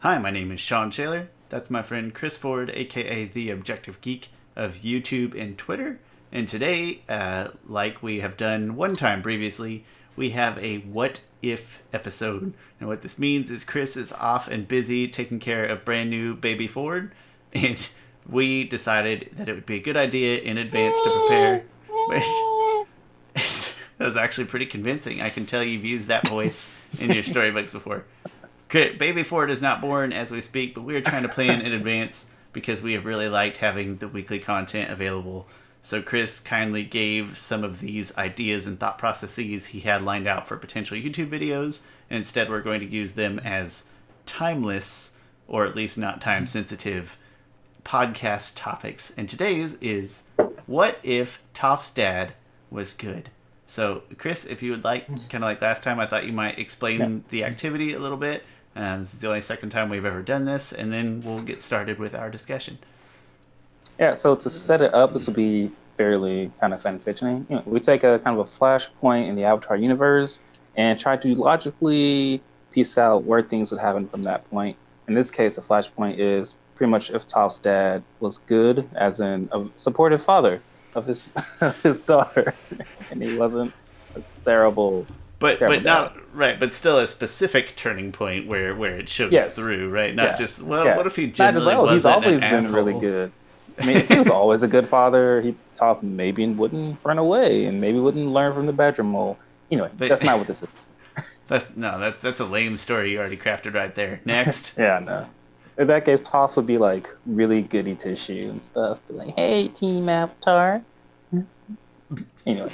Hi, my name is Sean Shaler. That's my friend Chris Ford, aka The Objective Geek of YouTube and Twitter. And today, like we have done one time previously, we have a What If episode. And what this means is Chris is off and busy taking care of brand new baby Ford. And we decided that it would be a good idea in advance to prepare. Which that was actually pretty convincing. I can tell you've used that voice in your storybooks before. Baby Ford is not born as we speak, but we are trying to plan in advance because we have really liked having the weekly content available. So Chris kindly gave some of these ideas and thought processes he had lined out for potential YouTube videos, and instead we're going to use them as timeless, or at least not time sensitive, podcast topics. And today's is, what if Toph's dad was good? So Chris, if you would like, kind of like last time, I thought you might explain the activity a little bit. This is the only second time we've ever done this, and then we'll get started with our discussion. Yeah, so to set it up, this will be fairly kind of fan-fictioning. We take a kind of a flashpoint in the Avatar universe and try to logically piece out where things would happen from that point. In this case, the flashpoint is pretty much if Toph's dad was good, as in a supportive father of his of his daughter, and he wasn't a terrible. But not right, but still a specific turning point where it shows through, right? Not just what if he generally wasn't he's always an been asshole? really good. I mean, if he was always a good father, Toph maybe wouldn't run away and maybe wouldn't learn from the bedroom mole. Anyway, that's not what this is. That's a lame story you already crafted right there. Next. Yeah, no. In that case, Toph would be like really goody tissue and stuff. Be like, hey, Team Avatar. Anyway.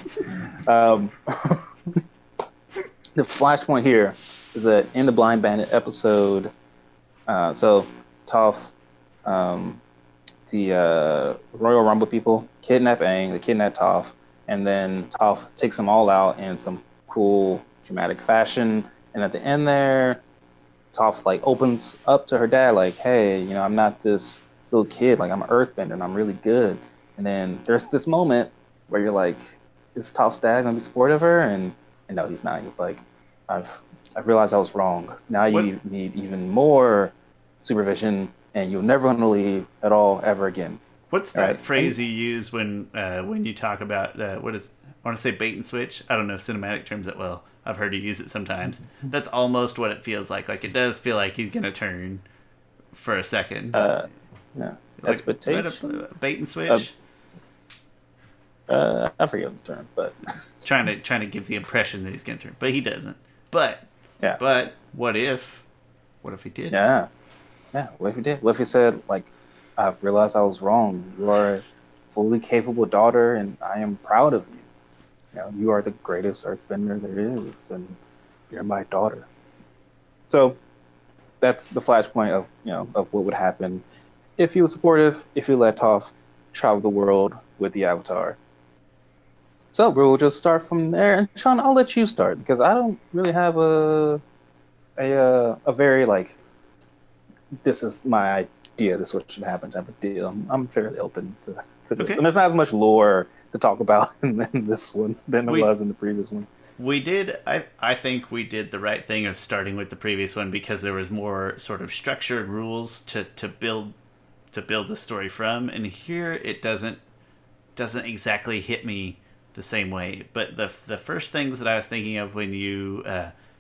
The flashpoint here is that in the Blind Bandit episode, so Toph, the Royal Rumble people kidnap Aang, they kidnap Toph, and then Toph takes them all out in some cool, dramatic fashion. And at the end there, Toph like opens up to her dad, like, hey, I'm not this little kid, like I'm an earthbender and I'm really good. And then there's this moment where you're like, is Toph's dad gonna be supportive of her? And no, he's not. He's like, I've realized I was wrong. Now you need even more supervision, and you're never going to leave at all ever again. What's that phrase you use when you talk about what is? I want to say bait and switch. I don't know cinematic terms that well. I've heard you use it sometimes. That's almost what it feels like. Like it does feel like he's going to turn for a second. No, like, expectation. Bait and switch. I forget the term, but trying to give the impression that he's going to turn, but he doesn't. But what if he did? Yeah. What if he did? What if he said, like, I've realized I was wrong. You are a fully capable daughter, and I am proud of you. You are the greatest earthbender there is, and you're my daughter. So that's the flashpoint of what would happen if he was supportive, if he let Toph travel the world with the Avatar. So we'll just start from there. And Sean, I'll let you start because I don't really have a very like, this is my idea, this is what should happen type of deal. I'm fairly open to this. Okay. And there's not as much lore to talk about in this one than there was in the previous one. We did, I think we did the right thing of starting with the previous one because there was more sort of structured rules to build the story from. And here it doesn't exactly hit me the same way. But the first things that I was thinking of when you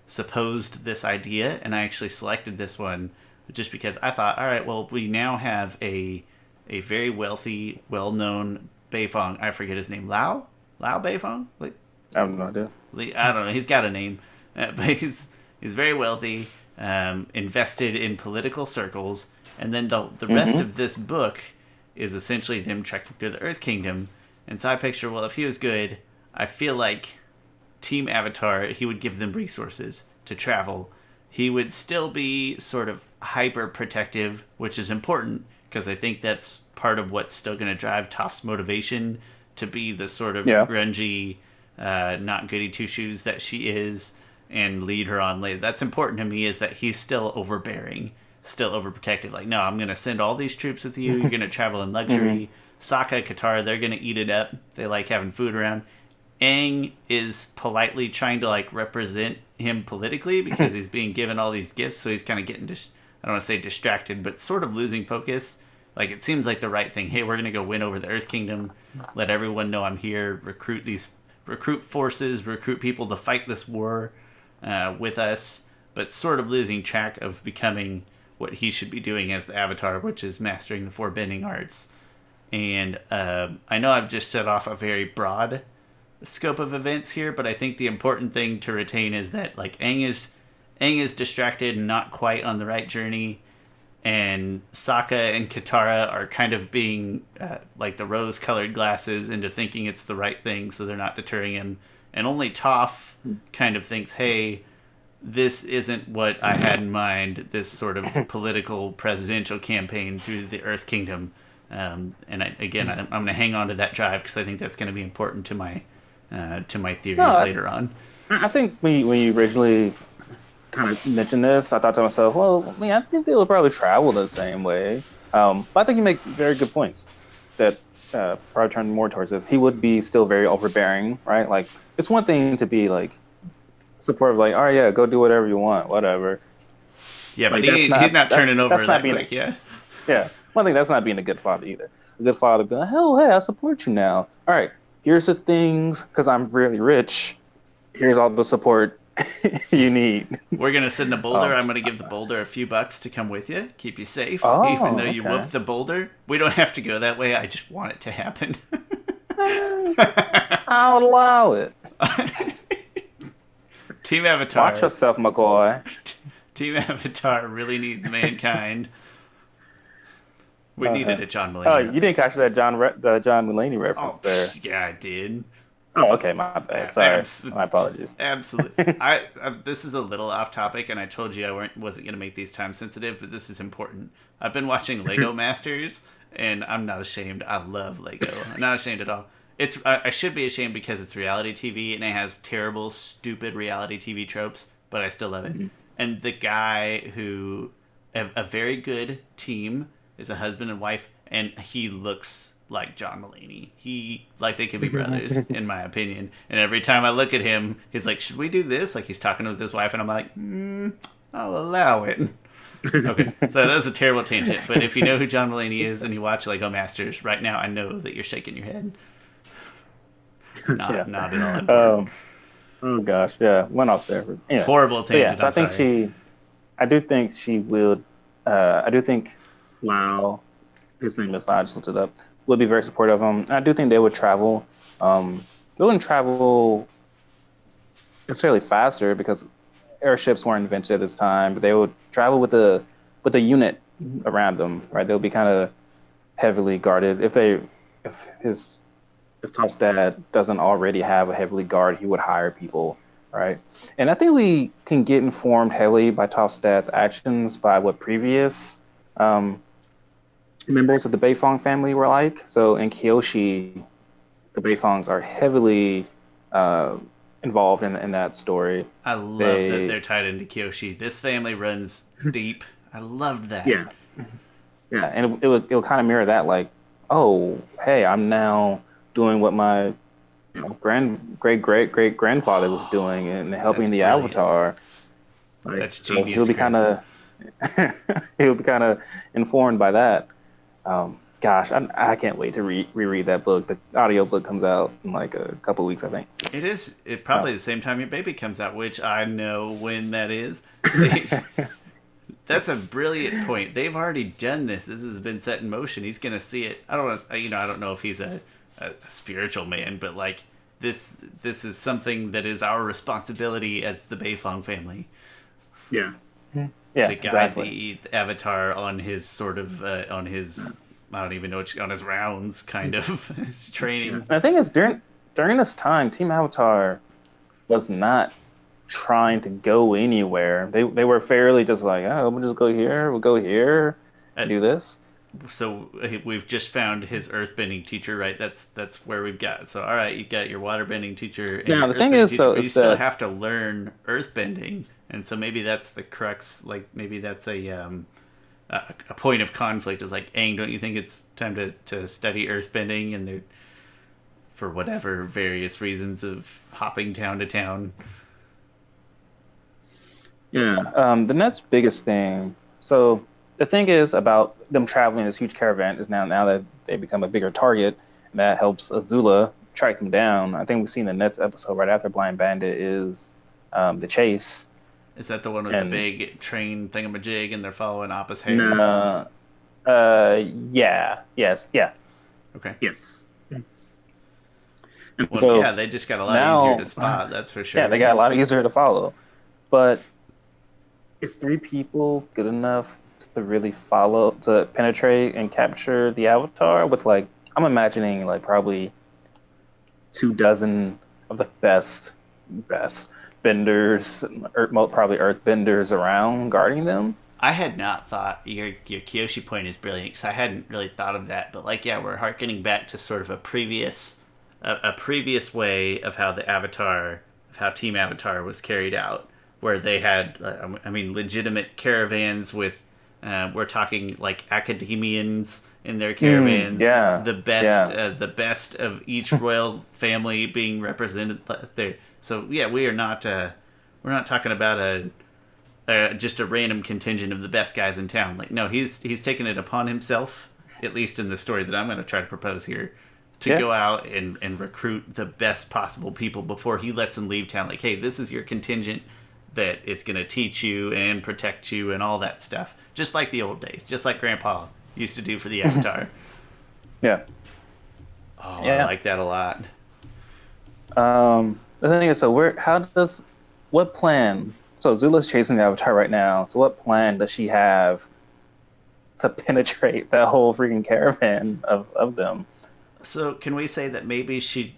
supposed this idea, and I actually selected this one just because I thought, all right, well, we now have a very wealthy, well-known Beifong. I forget his name. Lao Beifong? Like, I have no idea. I don't know. He's got a name, but he's very wealthy, invested in political circles, and then the rest of this book is essentially them trekking through the Earth Kingdom. And so I picture, well, if he was good, I feel like Team Avatar, he would give them resources to travel. He would still be sort of hyper protective, which is important because I think that's part of what's still going to drive Toph's motivation to be the sort of grungy, not goody two shoes that she is, and lead her on later. That's important to me, is that he's still overbearing, still overprotective. Like, no, I'm going to send all these troops with you. You're going to travel in luxury. Sokka, Katara, they're going to eat it up. They like having food around. Aang is politely trying to like represent him politically because he's being given all these gifts, so he's kind of getting I don't want to say distracted, but sort of losing focus. Like, it seems like the right thing. Hey, we're going to go win over the Earth Kingdom. Let everyone know I'm here. Recruit forces, recruit people to fight this war with us. But sort of losing track of becoming what he should be doing as the Avatar, which is mastering the four bending arts. And I know I've just set off a very broad scope of events here, but I think the important thing to retain is that, like, Aang is distracted and not quite on the right journey, and Sokka and Katara are kind of being like the rose-colored glasses into thinking it's the right thing, so they're not deterring him. And only Toph kind of thinks, hey, this isn't what I had in mind, this sort of political presidential campaign through the Earth Kingdom. I'm going to hang on to that drive because I think that's going to be important to my theories later on. I think when you originally kind of mentioned this, I thought to myself, well, I think they will probably travel the same way. But I think you make very good points that probably turn more towards this. He would be still very overbearing, right? Like, it's one thing to be like supportive, like, all right, yeah, go do whatever you want, whatever. Yeah, but he's not turning over that quick, yeah. Yeah. One thing, that's not being a good father either. A good father would be like, oh, hey, I support you now. All right, here's the things, because I'm really rich. Here's all the support you need. We're going to send a boulder. I'm going to give the boulder a few bucks to come with you, keep you safe. Even though you whoop the boulder, we don't have to go that way. I just want it to happen. I'll allow it. Team Avatar. Watch yourself, McCoy. Team Avatar really needs mankind. We needed a John Mulaney. Oh, you didn't catch that John Mulaney reference there. Yeah, I did. Oh, okay, my bad. Sorry, my apologies. Absolutely. This is a little off topic, and I told you I wasn't going to make these time sensitive, but this is important. I've been watching Lego Masters, and I'm not ashamed. I love Lego. I'm not ashamed at all. I should be ashamed because it's reality TV, and it has terrible, stupid reality TV tropes, but I still love it. Mm-hmm. And the guy who, a very good team, is a husband and wife, and he looks like John Mulaney. They could be brothers, in my opinion. And every time I look at him, he's like, should we do this? Like, he's talking with his wife, and I'm like, I'll allow it. Okay, so that's a terrible tangent. But if you know who John Mulaney is and you watch Lego Masters, right now I know that you're shaking your head. Not at all. Oh gosh, yeah, went off there. Yeah. Horrible tangent. So I do think she will. I do think Lao, his name is Lao, I just looked it up, would be very supportive of him. I do think they would travel. They wouldn't travel necessarily faster because airships weren't invented at this time, but they would travel with a unit around them, right? They'll be kind of heavily guarded. If Toph's dad doesn't already have a heavily guard, he would hire people, right? And I think we can get informed heavily by Toph's dad's actions by what previous members of the Beifong family were like. So in Kyoshi, the Beifongs are heavily involved in that story. I love that they're tied into Kyoshi. This family runs deep. I loved that. Yeah, and it will kind of mirror that, like, oh, hey, I'm now doing what my great grandfather was doing and helping the Avatar. Like, that's genius. So he'll be kind of informed by that. Gosh, I can't wait to reread that book. The audio book comes out in like a couple weeks, I think. It is. It probably the same time your baby comes out, which I know when that is. That's a brilliant point. They've already done this. This has been set in motion. He's gonna see it. I don't know if he's a spiritual man, but like this is something that is our responsibility as the Beifong family. Yeah. To guide the Avatar on his sort of on his, I don't even know on his rounds, kind of his training. And the thing is, during this time, Team Avatar was not trying to go anywhere. They were fairly just like, oh, we'll just go here, we'll go here, and do this. So we've just found his earthbending teacher, right? That's where we've got. So all right, you got your waterbending teacher. And now the thing is, though, you still have to learn earthbending, and so maybe that's the crux. Like maybe that's a point of conflict. Is like, Aang, don't you think it's time to study earthbending? And they're, for whatever various reasons of hopping town to town. Yeah, the next biggest thing. So the thing is about them traveling this huge caravan is now that they become a bigger target, and that helps Azula track them down. I think we've seen the next episode right after Blind Bandit is the chase, Is that the one with the and big train thingamajig and they're following Appa's hair? nah, yeah, yes, yeah, Okay. yes. And Well, yeah, so they just got a lot easier to now, spot, that's for yeah, sure. they got a lot easier to follow, but is three people good enough to really follow to penetrate and capture the Avatar with like I'm imagining like probably 24 of the best benders, probably earth benders around guarding them. I had not thought your Kyoshi point is brilliant because I hadn't really thought of that. But like, yeah, we're harkening back to sort of a previous way of how the Avatar, of how Team Avatar was carried out, where they had, I mean, legitimate caravans with, we're talking like academians in their caravans, Yeah, yeah. the best of each royal family being represented there. So yeah, we're not talking about just a random contingent of the best guys in town. Like, no, he's taken it upon himself, at least in the story that I'm going to try to propose here, to Yeah. go out and recruit the best possible people before he lets them leave town. Like, hey, this is your contingent that is going to teach you and protect you and all that stuff. Just like the old days, just like Grandpa used to do for the Avatar. Yeah. Oh, I Yeah. like that a lot. The thing is, so what plan? So Zula's chasing the Avatar right now. So what plan does she have to penetrate that whole freaking caravan of them? So can we say that maybe she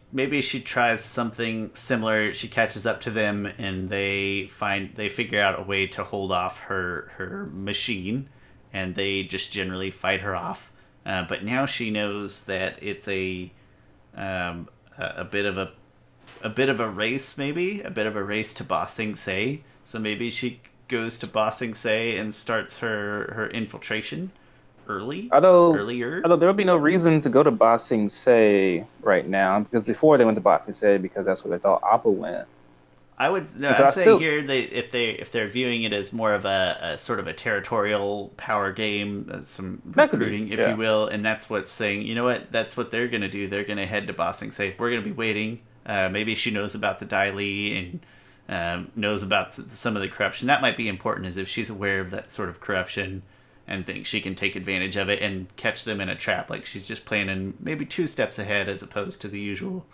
tries something similar? She catches up to them and they figure out a way to hold off her machine, and they just generally fight her off. But now she knows that it's a bit of a bit of a race, maybe a bit of a race to Ba Sing Se. So maybe she goes to Ba Sing Se and starts her infiltration Although, earlier. although there would be no reason to go to Ba Sing Se right now because before they went to Ba Sing Se because that's where they thought Appa went. I would no. And so I'm I saying still, here if they're viewing it as more of a sort of a territorial power game, some that could be, recruiting, if you yeah. will, and that's what's saying. You know what? That's what they're gonna do. They're gonna head to Bossing, say we're gonna be waiting. Maybe she knows about the Dai Li and knows about some of the corruption. That might be important, as if she's aware of that sort of corruption and thinks she can take advantage of it and catch them in a trap. Like she's just planning maybe two steps ahead as opposed to the usual.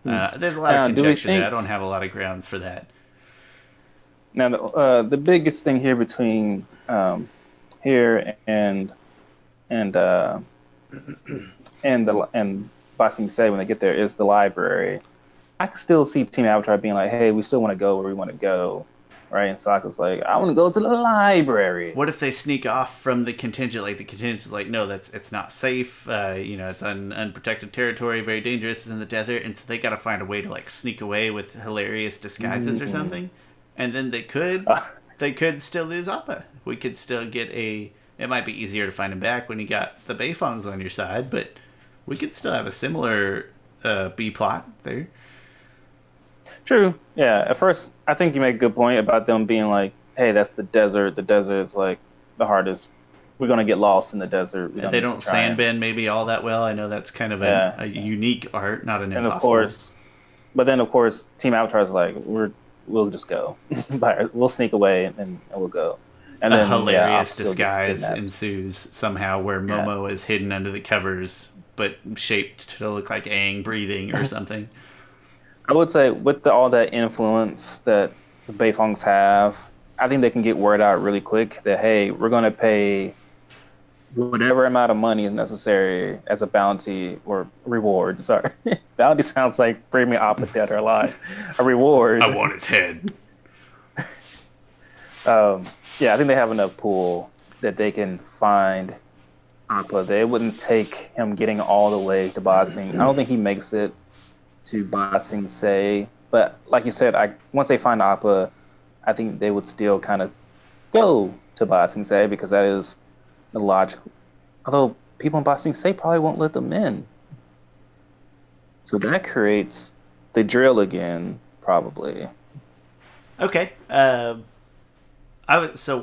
Hmm. There's a lot of Now, do we conjecture there. I don't think have a lot of grounds for that. now the biggest thing here between here and and Ba Sing Se when they get there is the library. I can still see Team Avatar being like, "Hey, we still want to go where we want to go," right? And Sokka's like, "I want to go to the library." What if they sneak off from the contingent? Like the contingent's like, no, it's not safe. It's unprotected territory, very dangerous. It's in the desert, and so they got to find a way to like sneak away with hilarious disguises or Mm. something. And then they could still lose Appa. We could still get a. It might be easier to find him back when you got the Beifongs on your side, but we could still have a similar B plot there. True. Yeah. At first, I think you make a good point about them being like, "Hey, that's the desert. The desert is like the hardest. We're gonna get lost in the desert. We don't They need to don't try and sandbend maybe all that well. I know that's kind of yeah." a unique art, not an And of impossible. course, but then of course, Team Avatar is like, we'll just go, we'll sneak away and we'll go, and A then yeah, hilarious Op still gets disguise kidnapped. ensues somehow where Yeah, Momo is hidden under the covers but shaped to look like Aang breathing or something. I would say with all that influence that the Beifongs have, I think they can get word out really quick that hey, we're gonna pay whatever amount of money is necessary as a bounty or reward. Sorry, bounty sounds like bring me Appa dead or alive. A I reward. want his head. Yeah, I think they have enough pool that they can find Appa. They wouldn't take him getting all the way to Bossing. I don't think he makes it to Bossing Say. But like you said, once they find Appa, I think they would still kind of go to Bossing Say because that is the logical. Although people in Bossing Say probably won't let them in. So that creates the drill again, probably. Okay.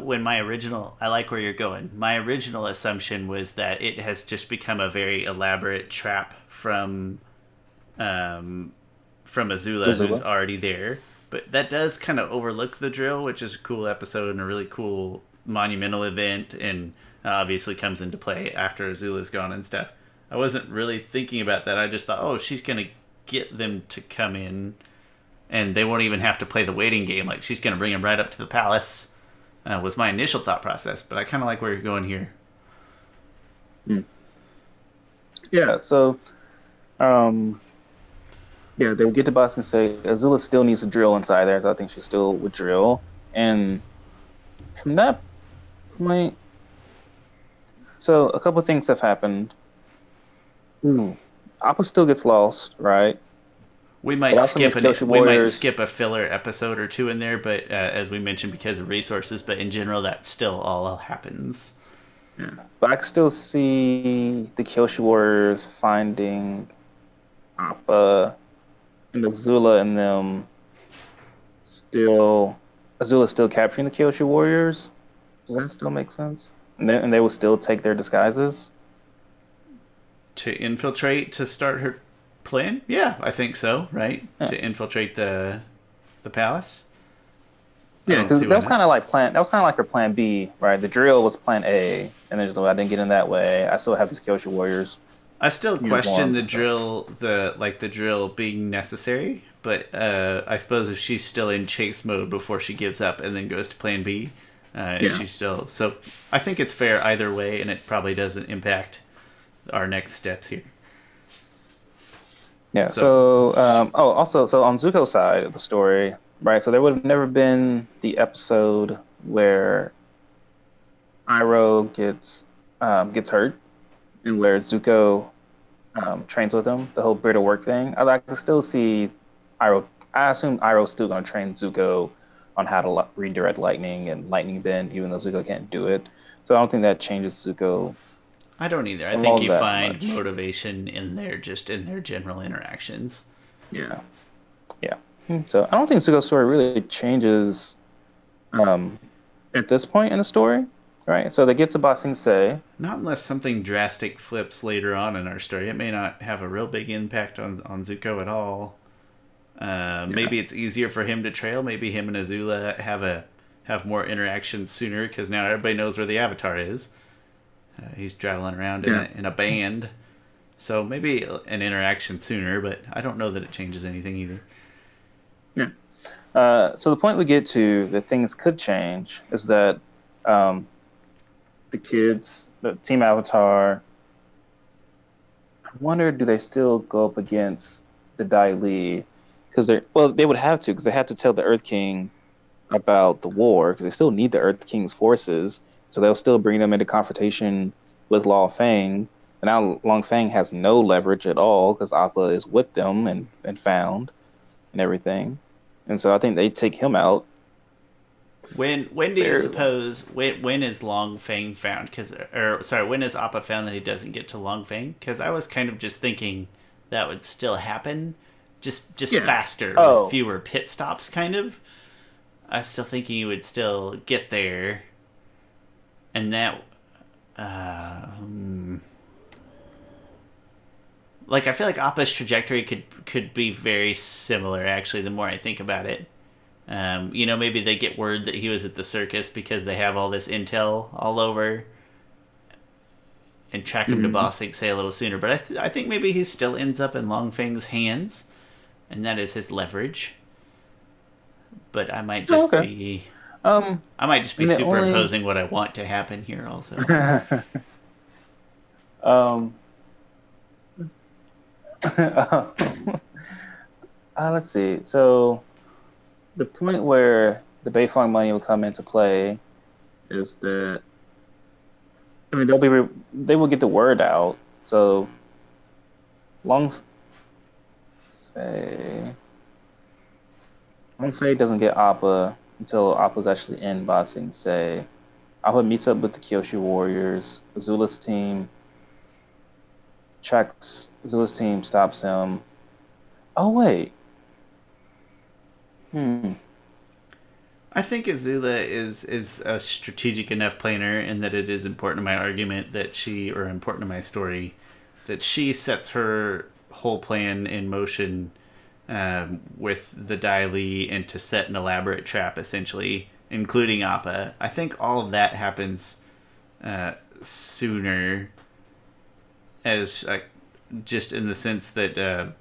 when my original, I like where you're going. My original assumption was that it has just become a very elaborate trap um, from Azula, who's Azula. already there. But that does kind of overlook the drill, which is a cool episode and a really cool monumental event, and obviously comes into play after Azula's gone and stuff. I wasn't really thinking about that. I just thought, oh, she's gonna get them to come in, and they won't even have to play the waiting game. Like she's gonna bring them right up to the palace. Was my initial thought process, but I kind of like where you're going here. Mm. Yeah. So, um, yeah, they would get to Boston and say Azula still needs to drill inside there, so I think she still would drill. And from that point, so a couple of things have happened. Appa still gets lost, right? We A might lot of these skip Kyoshi we might warriors. skip a filler episode or two in there, but as we mentioned, because of resources. But in general, that still all happens. Yeah. But I can still see the Kyoshi warriors finding Appa and Azula and them still. Azula still capturing the Kyoshi warriors. Does that still make sense? And they will still take their disguises. To infiltrate to start her plan? Yeah, I think so. Right, Yeah, to infiltrate the palace. I yeah, don't because see why not. That was kind of like her plan B, right? The drill was plan A, and there's no, I didn't get in that way. I still have these Kyoshi warriors I still question uniforms the and stuff. drill, the drill being necessary, but I suppose if she's still in chase mode before she gives up and then goes to Plan B, and Yeah, she's still so. I think it's fair either way, and it probably doesn't impact our next steps here. yeah. So, So, also, so on Zuko's side of the story, right? So there would have never been the episode where Iroh gets hurt and where Zuko trains with him. The whole Brit of work thing. I can still see Iroh. I assume Iroh's still going to train Zuko on how to redirect lightning and lightning bend, even though Zuko can't do it. So I don't think that changes Zuko I don't either. I think all you that find much. motivation in their just in their general interactions. Yeah, yeah. So I don't think Zuko's story really changes um, at this point in the story, right? So they get to Ba Sing Se. Not unless something drastic flips later on in our story. It may not have a real big impact on Zuko at all. Yeah, Maybe it's easier for him to trail. Maybe him and Azula have more interactions sooner because now everybody knows where the Avatar is. He's traveling around in yeah, a band, so maybe an interaction sooner. But I don't know that it changes anything either. yeah. So the point we get to that things could change is that um, the kids, the Team Avatar, I wonder, do they still go up against the Dai Li? Because they would have to, because they have to tell the Earth King about the war, because they still need the Earth King's forces. So they'll still bring them into confrontation with Lao Fang. And now Long Fang has no leverage at all because Appa is with them and found and everything. And so I think they take him out When do you fairly. suppose when is Long Fang found? Because or sorry, when is Appa found that he doesn't get to Long Fang? Because I was kind of just thinking that would still happen, just Yeah. faster with Oh, fewer pit stops, kind of. I was still thinking you would still get there, and that, uh, hmm. Like I feel like Appa's trajectory could be very similar. Actually, the more I think about it, maybe they get word that he was at the circus because they have all this intel all over and track him to mhm. Bossing say a little sooner. But I think maybe he still ends up in Longfang's hands, and that is his leverage. But Oh, okay. Um, I might just I be mean, the only, superimposing what I want to happen here. Also, um, let's see. So the point where the Beifong money will come into play is that I mean they will get the word out. So Long Fei Long Fei doesn't get Appa until Appa's actually in Ba Sing Se. Appa meets up with the Kyoshi Warriors. Azula's team stops him. Oh wait. Hmm. I think Azula is a strategic enough planner, and that it is important to my argument that she, or important to my story, that she sets her whole plan in motion with the Dai Li and to set an elaborate trap, essentially, including Appa. I think all of that happens sooner, as just in the sense that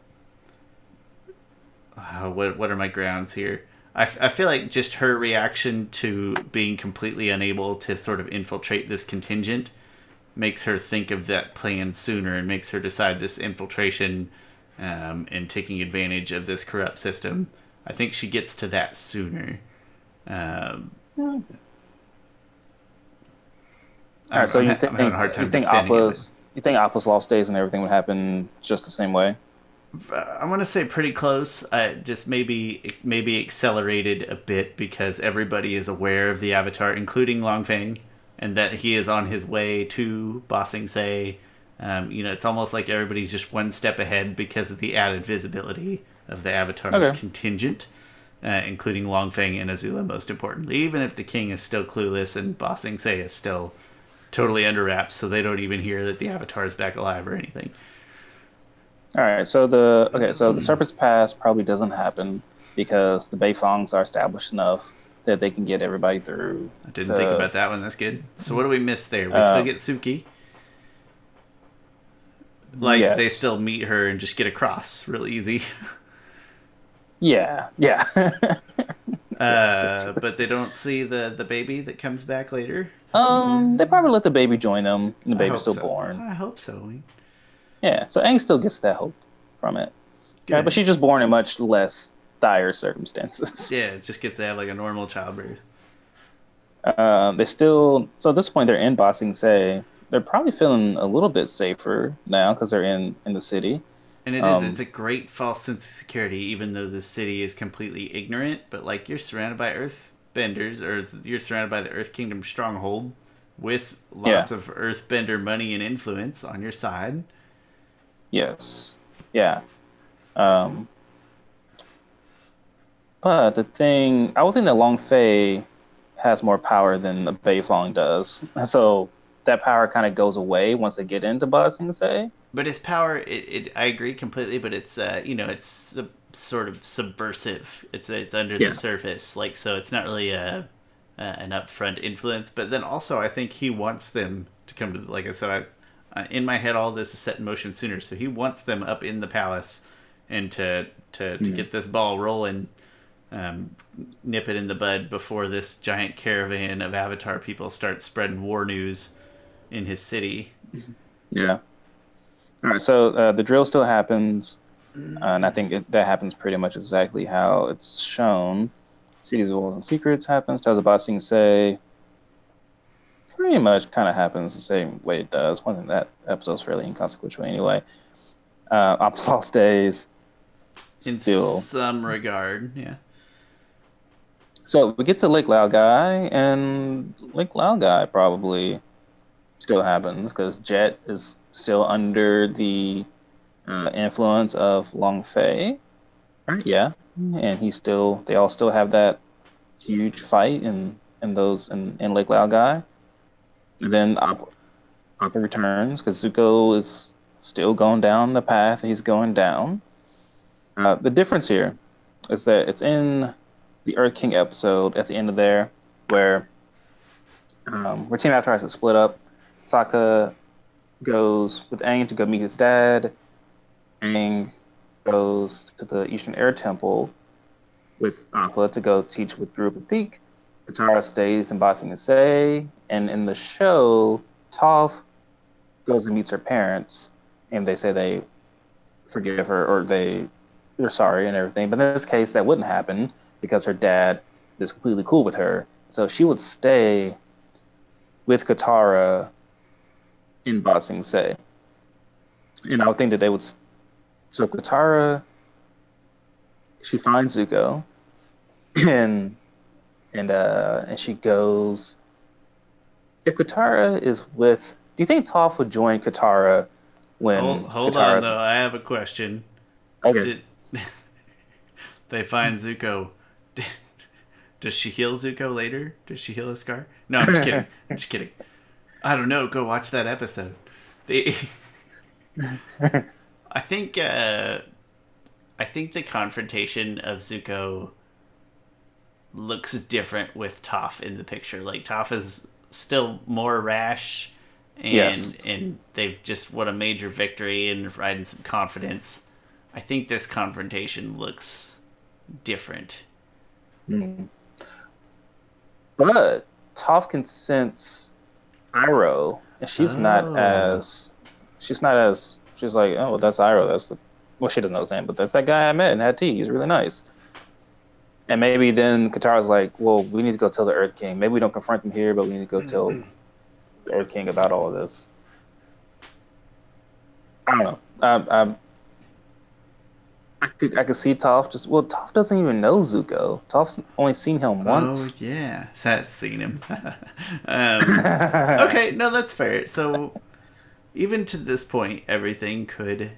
what are my grounds here? I feel like just her reaction to being completely unable to sort of infiltrate this contingent makes her think of that plan sooner and makes her decide this infiltration and taking advantage of this corrupt system. I think she gets to that sooner. All right, so I'm having a hard time you think Appa's lost days and everything would happen just the same way? I want to say pretty close. Just maybe accelerated a bit because everybody is aware of the Avatar, including Longfang, and that he is on his way to Ba Sing Se. It's almost like everybody's just one step ahead because of the added visibility of the Avatar's contingent, including Longfang and Azula, most importantly. Even if the king is still clueless and Ba Sing Se is still totally under wraps, so they don't even hear that the Avatar is back alive or anything. All right, so the Serpent's Pass probably doesn't happen because the Beifongs are established enough that they can get everybody through. I didn't think about that one. That's good. So what do we miss there? We still get Suki. Yes. They still meet her and just get across real easy. Yeah. But they don't see the baby that comes back later. They probably let the baby join them, and the baby's still born. I hope so. Yeah, so Aang still gets that hope from it. Yeah, but she's just born in much less dire circumstances. Yeah, just gets to have like a normal childbirth. So at this point, they're in Ba Sing Se. They're probably feeling a little bit safer now because they're in the city. And it's a great false sense of security, even though the city is completely ignorant. But like, you're surrounded by Earthbenders, or you're surrounded by the Earth Kingdom stronghold with lots of Earthbender money and influence on your side. Yes. Yeah. But I would think that Long Fei has more power than the Beifong does. So that power kind of goes away once they get into Ba Sing Se. But his power, I agree completely, but it's sort of subversive. It's under the surface, so it's not really an upfront influence. But then also, I think he wants them to come to, like I said, in my head, all this is set in motion sooner. So he wants them up in the palace and to get this ball rolling, nip it in the bud before this giant caravan of Avatar people start spreading war news in his city. Yeah. All right. So the drill still happens, and I think that happens pretty much exactly how it's shown. Cities of Walls and Secrets happens. Tells Ba Sing Se. Pretty much kind of happens the same way it does. One thing that episode's fairly inconsequential anyway. Appa's lost days. In some regard, yeah. So we get to Lake Lao Gai, and Lake Lao Gai probably still happens because Jet is still under the influence of Long Fei, right? Yeah, and they all still have that huge fight in Lake Lao Gai. And then Appa returns because Zuko is still going down the path he's going down. The difference here is that it's in the Earth King episode at the end of there where Team Avatar has to split up. Sokka goes with Aang to go meet his dad. Aang goes to the Eastern Air Temple with Appa to go teach with Group of Theek. Katara stays in Ba Sing Se, and in the show, Toph goes and meets her parents, and they say they forgive her or they're sorry and everything. But in this case, that wouldn't happen because her dad is completely cool with her. So she would stay with Katara in Ba Sing Se. And I would think that they would. So Katara, she finds Zuko, and she goes. If Katara is with, do you think Toph would join Katara when? Hold on, though. I have a question. Okay. They find Zuko. Does she heal Zuko later? Does she heal his scar? No, I'm just kidding. I'm just kidding. I don't know. Go watch that episode. The, I think the confrontation of Zuko looks different with Toph in the picture. Like Toph is still more rash, and they've just won a major victory and riding some confidence. I think this confrontation looks different. Mm. But Toph can sense Iroh, and she's like, oh, well, that's Iroh. She doesn't know his name, but that's that guy I met and had tea. He's really nice. And maybe then Katara's like, well, we need to go tell the Earth King. Maybe we don't confront him here, but we need to go tell the Earth King about all of this. I don't know. I could see Toph Toph doesn't even know Zuko. Toph's only seen him once. Oh yeah, has seen him. Okay, no, that's fair. So even to this point, everything could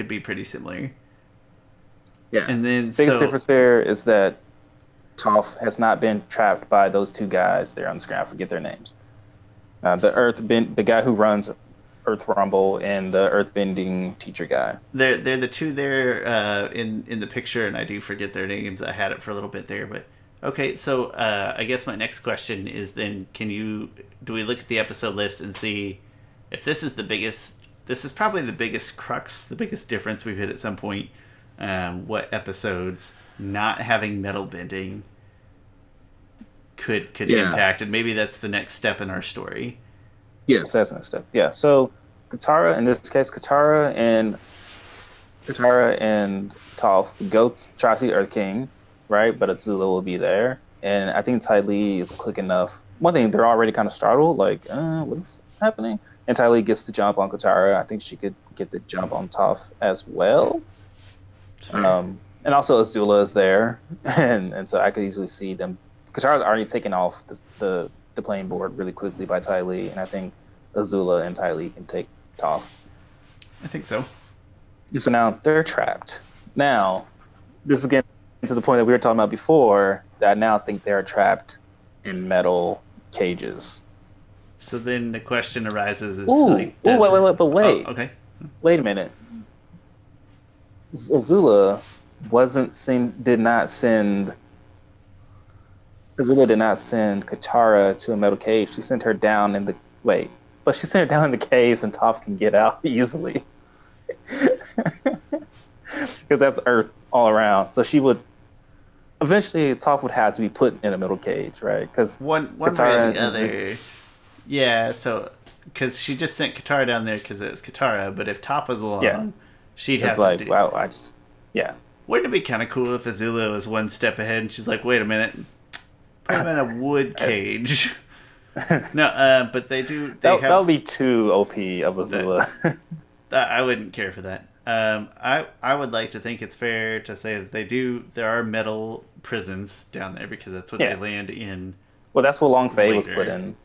be pretty similar. Yeah, and then biggest difference there is that Toph has not been trapped by those two guys there on the screen. I forget their names. The guy who runs Earth Rumble and the Earthbending teacher guy. They're the two there in the picture, and I do forget their names. I had it for a little bit there, but okay. So I guess my next question is then: do we look at the episode list and see if this is the biggest? This is probably the biggest crux, the biggest difference we've hit at some point. What episodes not having metal bending could impact, and maybe that's the next step in our story. Yes, that's the next step. Yeah, so Katara, in this case, Katara and Toph go try to see Earth King, right? But Azula will be there, and I think Ty Lee is quick enough. One thing, they're already kind of startled, like, what's happening? And Ty Lee gets the jump on Katara. I think she could get the jump on Toph as well. And also Azula is there, and so I could easily see them. Katara's already taken off the playing board really quickly by Ty Lee, and I think Azula and Ty Lee can take Toph. I think so. So now they're trapped. Now, this is getting to the point that we were talking about before, that I now think they're trapped in metal cages. So then the question arises: wait. Oh, okay. Wait a minute. Azula did not send Katara to a metal cage. She sent her down in the she sent her down in the caves, and Toph can get out easily because that's Earth all around. So she would eventually Toph would have to be put in a metal cage, right? Because one way or the other. Yeah. So because she just sent Katara down there because it was Katara, but if Toph was along, she'd have to do. Wow, Wouldn't it be kind of cool if Azula was one step ahead and she's like, wait a minute, I'm in a wood cage. No, but they do. That would be too OP of Azula. I wouldn't care for that. I would like to think it's fair to say that they do. There are metal prisons down there because that's what they land in. Well, that's what Long Fei was put in.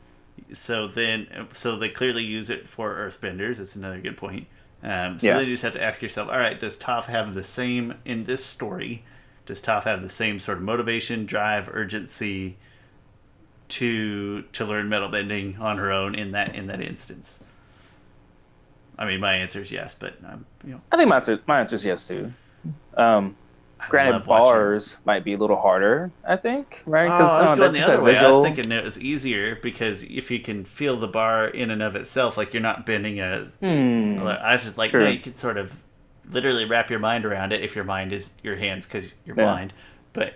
So they clearly use it for Earthbenders. That's another good point. Then you just have to ask yourself, all right, does Toph have the same in this story? Does Toph have the same sort of motivation, drive, urgency to learn metal bending on her own in that instance? I mean, my answer is yes, but I think my answer is yes too. Granted, bars might be a little harder, I think, right? I was going the other way. I was thinking it was easier because if you can feel the bar in and of itself, like you're not bending I was just like, no, you can sort of literally wrap your mind around it if your mind is your hands because you're blind. But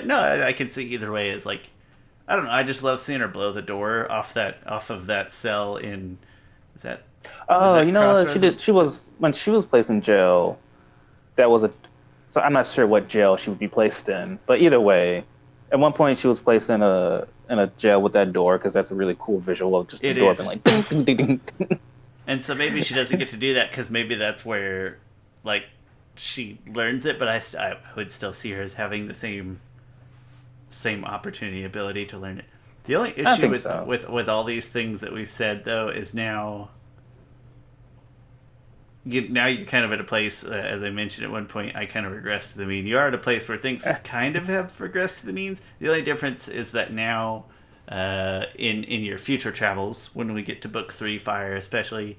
no, I can see either way. Is like, I don't know. I just love seeing her blow the door off of that cell in. Is that? Oh, you know what she did? When she was placed in jail. That was So I'm not sure what jail she would be placed in, but either way, at one point she was placed in a jail with that door because that's a really cool visual of just the door being like ding, ding, ding, ding. And so maybe she doesn't get to do that because maybe that's where like she learns it, but I would still see her as having the same opportunity, ability to learn it. The only issue with all these things that we've said though is now now you're kind of at a place, as I mentioned at one point, I kind of regressed to the mean. You are at a place where things kind of have regressed to the means. The only difference is that now, in your future travels, when we get to book 3 Fire especially,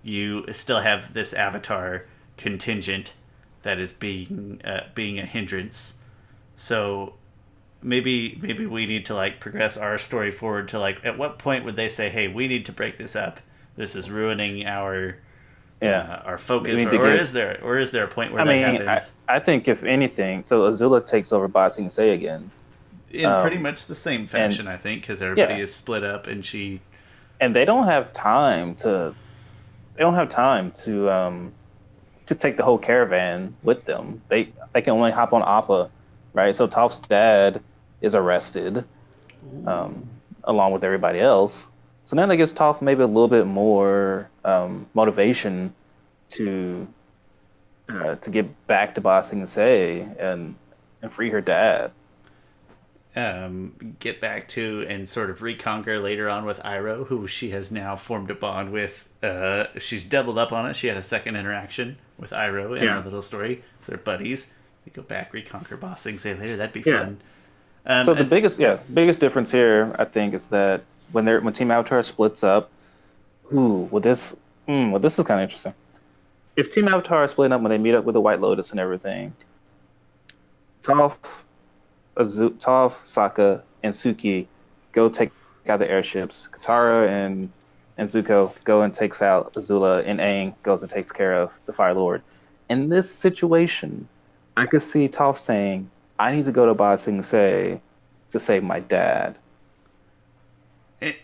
you still have this avatar contingent that is being a hindrance. So maybe we need to like progress our story forward to like, at what point would they say, hey, we need to break this up? This is ruining our focus, or is there a point where happens? I think if anything, so Azula takes over Ba Sing Se again In pretty much the same fashion, I think, because everybody is split up, and they don't have time to take the whole caravan with them. They can only hop on Appa, right? So Toph's dad is arrested, along with everybody else. So now that gives Toph maybe a little bit more motivation to get back to Ba Sing Se and free her dad. Get back to and sort of reconquer later on with Iroh, who she has now formed a bond with. She's doubled up on it. She had a second interaction with Iroh in our little story. So they're buddies. They go back, reconquer Ba Sing Se later. That'd be fun. So the biggest difference here, I think, is that when Team Avatar splits up, this is kind of interesting. If Team Avatar is splitting up when they meet up with the White Lotus and everything, Toph, Sokka, and Suki go take out the airships. Katara and Zuko go and takes out Azula, and Aang goes and takes care of the Fire Lord. In this situation, I could see Toph saying, I need to go to Ba Sing Se to save my dad.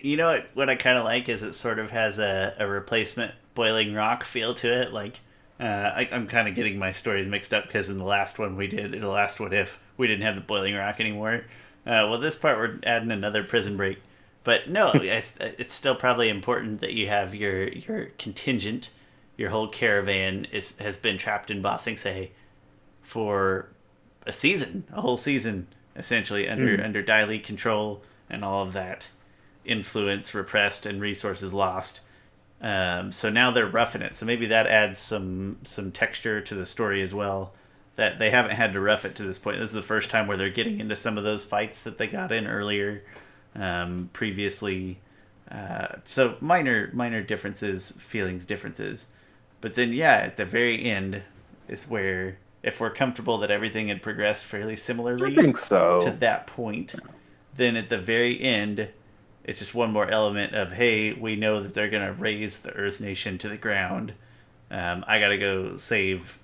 You know what I kind of like is it sort of has a replacement Boiling Rock feel to it. Like, I'm kind of getting my stories mixed up because in the last one we did, in the last What If, we didn't have the Boiling Rock anymore. Well, this part we're adding another prison break. But no, it's still probably important that you have your contingent, your whole caravan has been trapped in Ba Sing Se for a whole season, essentially, under Dai Li control and all of that influence repressed and resources lost. So now they're roughing it. So maybe that adds some texture to the story as well, that they haven't had to rough it to this point. This is the first time where they're getting into some of those fights that they got in earlier, previously. So minor differences, feelings differences. But then, at the very end is where, if we're comfortable that everything had progressed fairly similarly I think so. to that point, then at the very end, it's just one more element of, hey, we know that they're going to raise the Earth Nation to the ground. I got to go save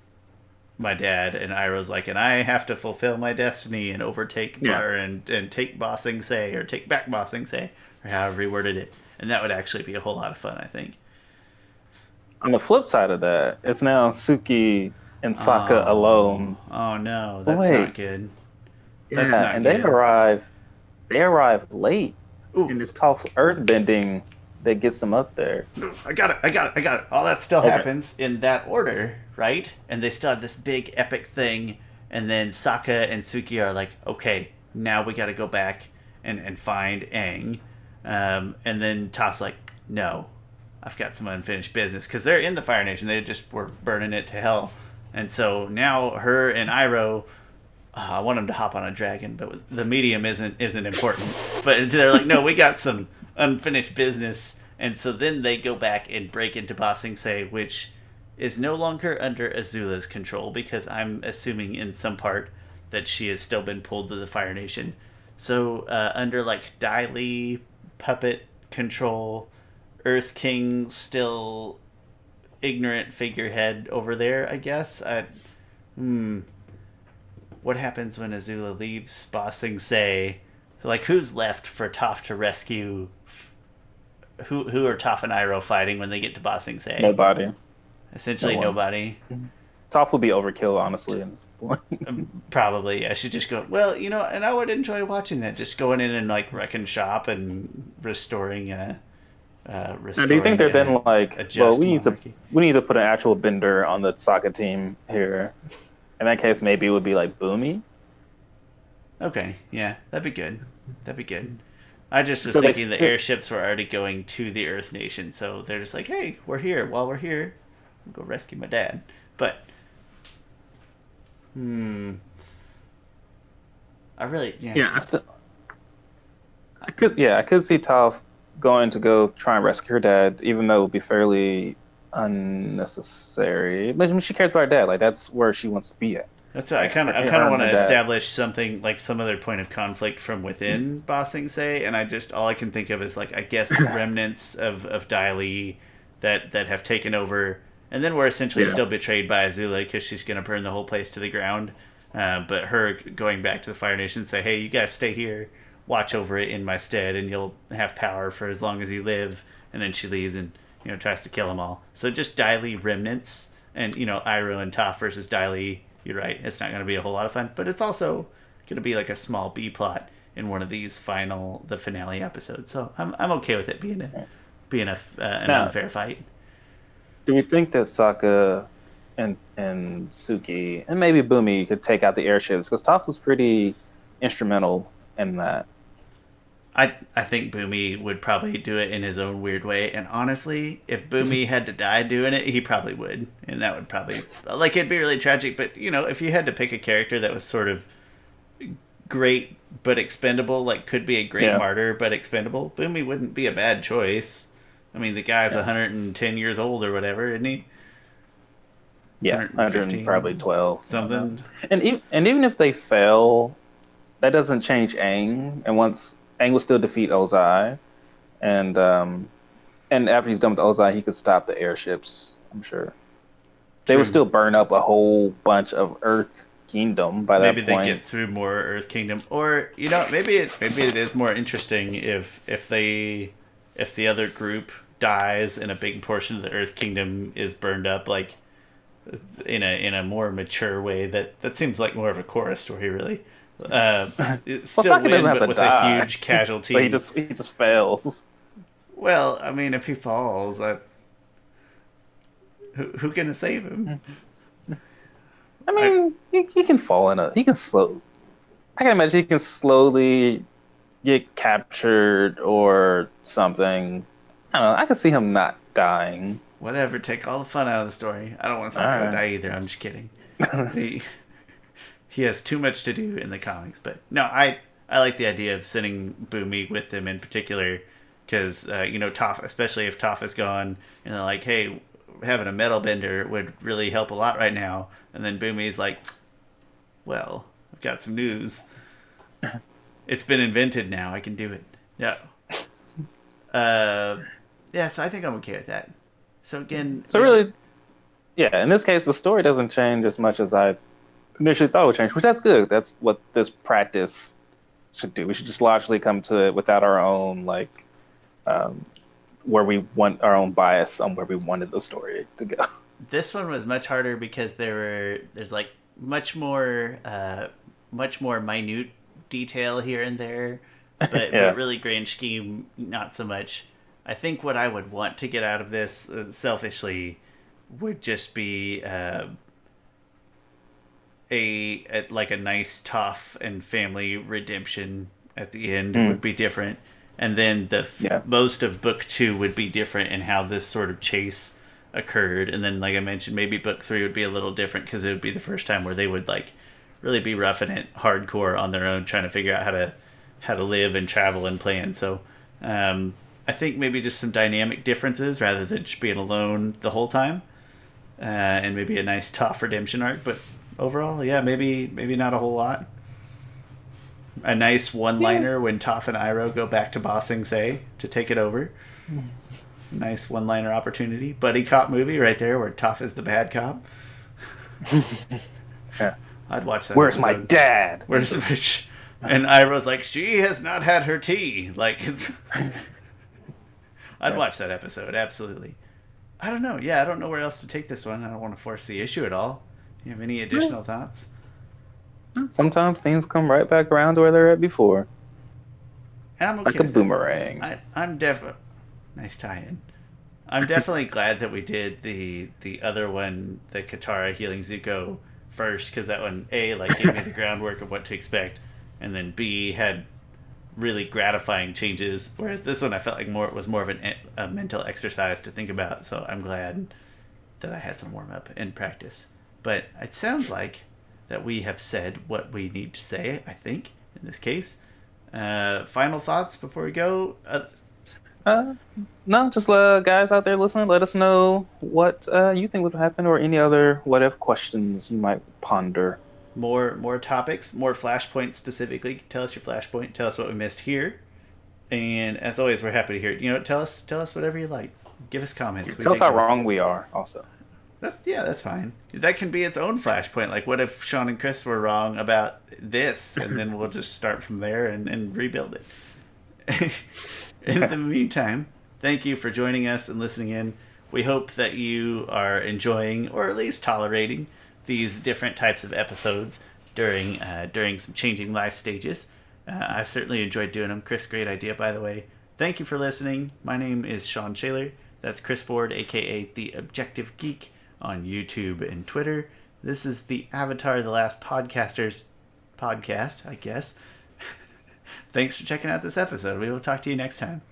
my dad. And Iroh's like, and I have to fulfill my destiny and overtake and take Ba Sing Se, or take back Ba Sing Se, or however he worded it. And that would actually be a whole lot of fun, I think. On the flip side of that, it's now Suki and Sokka alone. Oh no, that's not good. That's not and good. They arrive late. Ooh. And it's Toph's earthbending that gets them up there. I got it. All that still happens in that order, right? And they still have this big epic thing, and then Sokka and Suki are like, okay, now we got to go back and find Aang. And then Toph's like, no, I've got some unfinished business, because they're in the Fire Nation. They just were burning it to hell. And so now her and Iroh, I want them to hop on a dragon, but the medium isn't important. But they're like, no, we got some unfinished business. And so then they go back and break into Ba Sing Se, which is no longer under Azula's control, because I'm assuming in some part that she has still been pulled to the Fire Nation. So under like Dai Li puppet control, Earth King still ignorant figurehead over there, I guess. What happens when Azula leaves Ba Sing Se? Like, who's left for Toph to rescue? Who are Toph and Iroh fighting when they get to Ba Sing Se? Nobody. Essentially nobody. Toph will be overkill, honestly, in this point. Probably, yeah. She'd just go, well, and I would enjoy watching that. Just going in and, like, wrecking shop and restoring now, do you think they're then like, well, we need to put an actual bender on the Sokka team here? In that case, maybe it would be like Boomy. Okay, yeah, that'd be good. I just was thinking the airships were already going to the Earth Nation, so they're just like, hey, we're here. While we're here, go rescue my dad. But, I really, Yeah, I could see Toph going to go try and rescue her dad, even though it would be fairly unnecessary. But I mean, she cares about her dad. Like that's where she wants to be at. That's what Like I kind of her want and her to dad. establish something like some other point of conflict from within Bossing Say, and all I can think of is like I guess remnants of Dai Li that have taken over, and then we're essentially Yeah. still betrayed by Azula because she's gonna burn the whole place to the ground. But her going back to the Fire Nation and say, "Hey, you guys stay here, watch over it in my stead, and you'll have power for as long as you live." And then she leaves and tries to kill them all. So just Dai Li remnants, and Iroh and Toph versus Dai Li. You're right. It's not going to be a whole lot of fun, but it's also going to be like a small B plot in one of these the finale episodes. So I'm okay with it being an Now, unfair fight. do we think that Sokka and Suki and maybe Bumi could take out the airships? Because Toph was pretty instrumental in that. I think Boomy would probably do it in his own weird way, and honestly, if Boomy had to die doing it, he probably would, and that would probably it'd be really tragic. But if you had to pick a character that was sort of great but expendable, like could be a great Yeah. martyr but expendable, Boomy wouldn't be a bad choice. I mean, the guy's Yeah. 110 years old or whatever, isn't he? Yeah, 100 probably 115 12. something. And even if they fail, that doesn't change Aang. And once Aang will still defeat Ozai, and after he's done with Ozai, he could stop the airships. I'm sure they would True. still burn up a whole bunch of Earth Kingdom by Maybe that they get point. through more Earth Kingdom, or maybe it is more interesting if the other group dies and a big portion of the Earth Kingdom is burned up, like in a more mature way. That seems like more of a Korra story, really. It's Well, still Sokka doesn't win, have but to with a die, huge but he casualty. just fails. Well, I mean, if he falls, who can save him? I I, mean, he can fall in a he can slow. I can imagine he can slowly get captured or something. I don't know. I can see him not dying. Whatever, take all the fun out of the story. I don't want All Sakura to right. die either. I'm just kidding. He he has too much to do in the comics, but no, I like the idea of sending Boomy with him in particular because Toph, especially if Toph is gone, and they're like, hey, having a metal bender would really help a lot right now, and then Boomy's like, well, I've got some news. It's been invented now. I can do it. Yeah. Uh, yeah. So I think I'm okay with that. So again, So maybe really, yeah. In this case, the story doesn't change as much as I initially thought it would change, which that's good. That's what this practice should do. We should just logically come to it without our own um, where we want our own bias on where we wanted the story to go. this one was much harder because there's like much more minute detail here and there, but Yeah. really grand scheme not so much. I think what I would want to get out of this selfishly would just be like a nice Toph and family redemption at the end Mm, would be different, and then yeah. most of book 2 would be different in how this sort of chase occurred, and then like I mentioned, maybe book 3 would be a little different because it would be the first time where they would like really be roughing it hardcore on their own, trying to figure out how to live and travel and plan. So I think maybe just some dynamic differences rather than just being alone the whole time, and maybe a nice Toph redemption arc. But overall, yeah, maybe not a whole lot. A nice Yeah. one-liner when Toph and Iroh go back to Bossing Say to take it over. Nice one-liner opportunity. Buddy cop movie right there where Toph is the bad cop. Yeah. I'd watch that Where's my episode. dad? Where's the bitch? And Iroh's like, she has not had her tea. Like it's. I'd Yeah. watch that episode absolutely. I don't know. Yeah, I don't know where else to take this one. I don't want to force the issue at all. Do you have any additional thoughts? Sometimes things come right back around to where they're at before, And I'm like okay a with it. boomerang. I'm definitely nice tie-in. I'm definitely glad that we did the other one, the Katara healing Zuko first, because that one like gave me the groundwork of what to expect, and then B had really gratifying changes. Whereas this one, I felt like it was more of a mental exercise to think about. So I'm glad that I had some warm up and practice. But it sounds like that we have said what we need to say, I think, in this case. Final thoughts before we go? No, just guys out there listening, let us know what you think would happen or any other what if questions you might ponder. More topics, more Flashpoint specifically. Tell us your Flashpoint. Tell us what we missed here. And as always, we're happy to hear it. You know, tell us whatever you like. Give us comments. Tell us how wrong we are, also. That's fine. That can be its own Flashpoint. Like, what if Shawn and Chris were wrong about this, and then we'll just start from there and rebuild it. In the meantime, thank you for joining us and listening in. We hope that you are enjoying, or at least tolerating, these different types of episodes during some changing life stages. I've certainly enjoyed doing them. Chris, great idea, by the way. Thank you for listening. My name is Shawn Shaler. That's Chris Ford, a.k.a. The Objective Geek, on YouTube and Twitter. This is the Avatar The Last Podcasters podcast, I guess. Thanks for checking out this episode. We will talk to you next time.